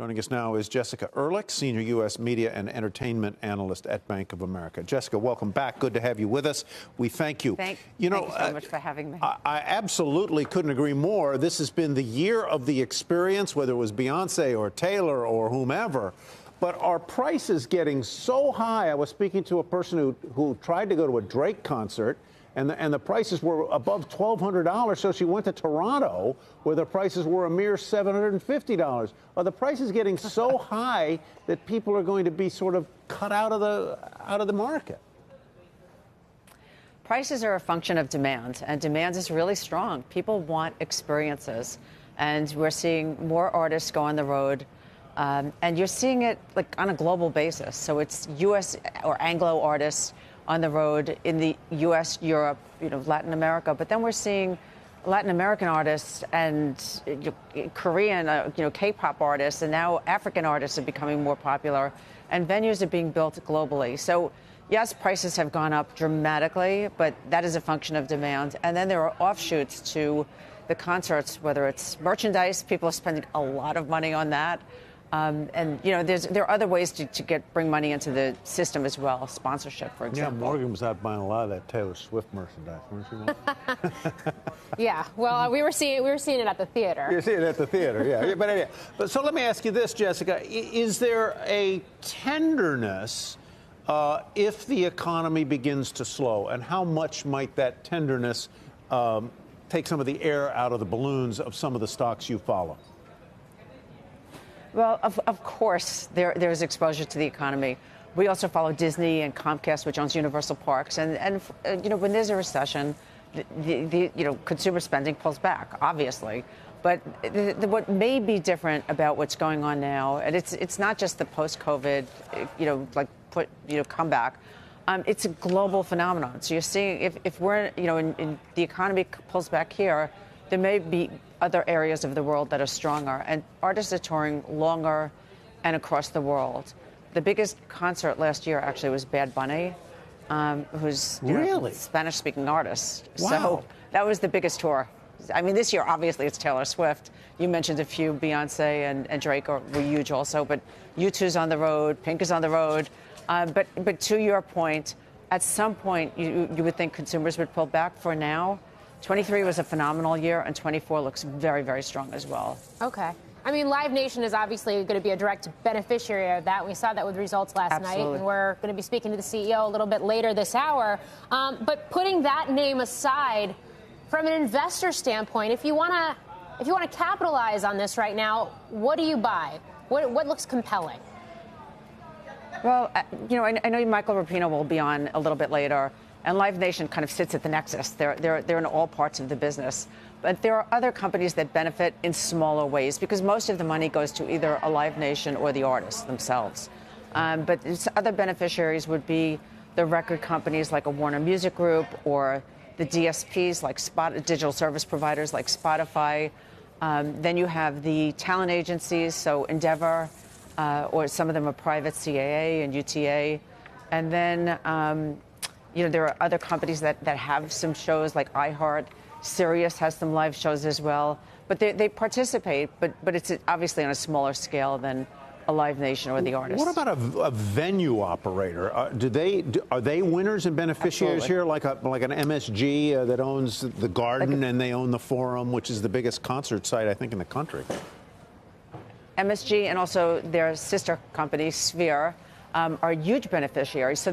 Joining us now is Jessica Ehrlich, Senior U.S. Media and Entertainment Analyst at Bank of America. Jessica, welcome back. Good to have you with us. We thank you. Thank you so much for having me. I absolutely couldn't agree more. This has been the year of the experience, whether it was Beyonce or Taylor or whomever. But are prices getting so high? I was speaking to a person who tried to go to a Drake concert, and the prices were above $1,200, so she went to Toronto, where the prices were a mere $750. Are the prices getting so high that people are going to be sort of cut out of the market? Prices are a function of demand, and demand is really strong. People want experiences, and we're seeing more artists go on the road. And you're seeing it like on a global basis. So it's U.S. or Anglo artists on the road in the U.S., Europe, Latin America. But then we're seeing Latin American artists and Korean, K-pop artists, and now African artists are becoming more popular, and venues are being built globally. So yes, prices have gone up dramatically, but that is a function of demand. And then there are offshoots to the concerts, whether it's merchandise, people are spending a lot of money on that. And there are other ways to bring money into the system as well, sponsorship, for example. Yeah, Morgan was out buying a lot of that Taylor Swift merchandise, weren't you? Yeah, well, we were seeing it at the theater. You're seeing it at the theater, yeah. But anyway, so let me ask you this, Jessica: is there a tenderness if the economy begins to slow, and how much might that tenderness take some of the air out of the balloons of some of the stocks you follow? Well, of course, there's exposure to the economy. We also follow Disney and Comcast, which owns Universal Parks. And when there's a recession, consumer spending pulls back, obviously. But what may be different about what's going on now, and it's not just the post-COVID, comeback. It's a global phenomenon. So you're seeing if we're, in the economy pulls back here, there may be other areas of the world that are stronger, and artists are touring longer and across the world. The biggest concert last year actually was Bad Bunny, who's really Spanish-speaking artist. Wow. So that was the biggest tour. I mean, this year obviously it's Taylor Swift. You mentioned a few, Beyonce and Drake were huge also, but U2's on the road, Pink is on the road. But to your point, at some point you would think consumers would pull back. For now, 23 was a phenomenal year, and 24 looks very, very strong as well. Okay. I mean, Live Nation is obviously going to be a direct beneficiary of that. We saw that with results last night, and we're going to be speaking to the CEO a little bit later this hour. But putting that name aside, from an investor standpoint, if you want to capitalize on this right now, what do you buy? What looks compelling? Well, I know Michael Rapino will be on a little bit later. And Live Nation kind of sits at the nexus. They're in all parts of the business. But there are other companies that benefit in smaller ways because most of the money goes to either a Live Nation or the artists themselves. But other beneficiaries would be the record companies like a Warner Music Group, or the DSPs like digital service providers like Spotify. Then you have the talent agencies, so Endeavor, or some of them are private, CAA and UTA. And then there are other companies that have some shows like iHeart. Sirius has some live shows as well. But they participate, but it's obviously on a smaller scale than a Live Nation or the artists. What about a venue operator? Are they winners and beneficiaries here, like an MSG that owns the Garden, and they own the Forum, which is the biggest concert site, I think, in the country? MSG and also their sister company, Sphere, are huge beneficiaries. So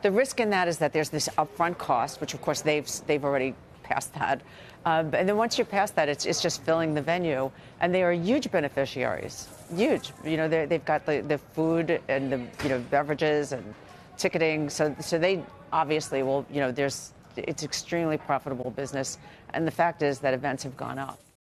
the risk in that is that there's this upfront cost, which of course they've already passed that, and then once you're past that, it's just filling the venue, and they are huge beneficiaries. Huge, they've got the food and the beverages and ticketing, so they obviously will. It's extremely profitable business, and the fact is that events have gone up.